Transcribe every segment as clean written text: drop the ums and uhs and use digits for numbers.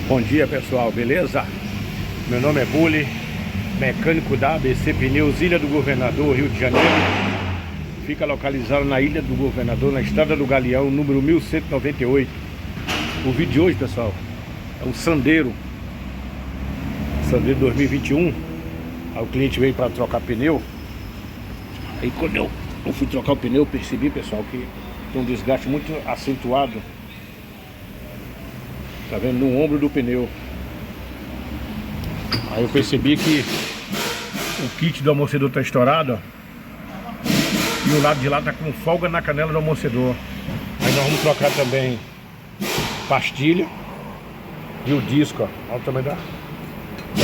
Bom dia, pessoal, beleza? Meu nome é Bully, mecânico da ABC Pneus, Ilha do Governador, Rio de Janeiro. Fica localizado na Ilha do Governador, na Estrada do Galeão, número 1198. O vídeo de hoje, pessoal, é um Sandero 2021. Aí o cliente veio para trocar pneu. Aí quando eu fui trocar o pneu, eu percebi, pessoal, que tem um desgaste muito acentuado. Tá vendo? No ombro do pneu. Aí eu percebi que o kit do amortecedor tá estourado, ó. E o lado de lá tá com folga na canela do amortecedor. Aí nós vamos trocar também pastilha e o disco, ó. Olha o tamanho da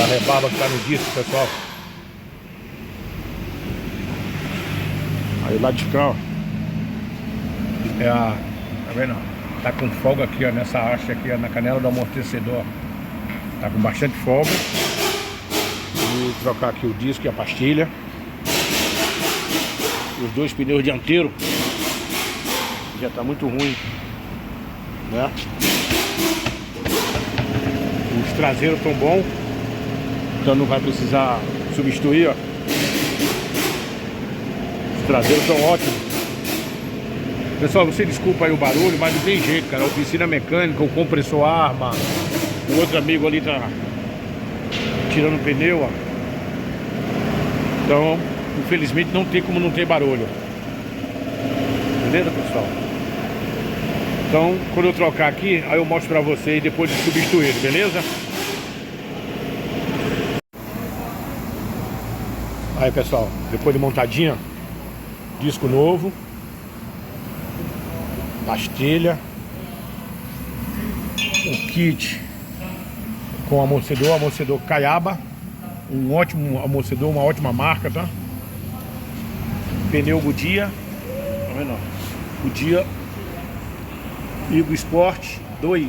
rebarba que tá no disco, pessoal. Aí o lado de cá, ó, tá vendo? Tá com folga aqui, ó, nessa haste aqui, ó, na canela do amortecedor. Tá com bastante folga. E trocar aqui o disco e a pastilha. Os dois pneus dianteiros já tá muito ruim, né? Os traseiros estão bons, então não vai precisar substituir, ó. Os traseiros estão ótimos. Pessoal, você desculpa aí o barulho, mas não tem jeito, cara. A oficina mecânica, o compressor arma. O outro amigo ali tá tirando o pneu, ó. Então, infelizmente não tem como não ter barulho. Beleza, pessoal? Então, quando eu trocar aqui, aí eu mostro pra vocês depois de substituir, beleza? Aí, pessoal, depois de montadinha, disco novo, pastilha, o kit com amortecedor Caiaba, um ótimo amortecedor, uma ótima marca, tá? Pneu Goodyear, tá vendo? Goodyear Eagle Sport 2.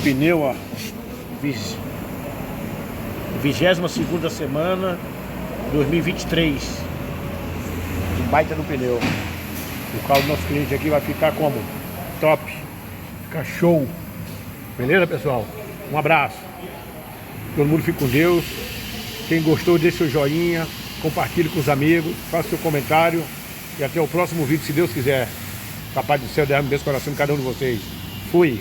Pneu, ó, 22ª semana 2023. Um baita no pneu. O carro do nosso cliente aqui vai ficar como? Top. Fica show. Beleza, pessoal? Um abraço. Todo mundo fica com Deus. Quem gostou, deixe seu joinha, compartilhe com os amigos, faça seu comentário. E até o próximo vídeo, se Deus quiser. Papai do céu derrame desse coração em cada um de vocês. Fui.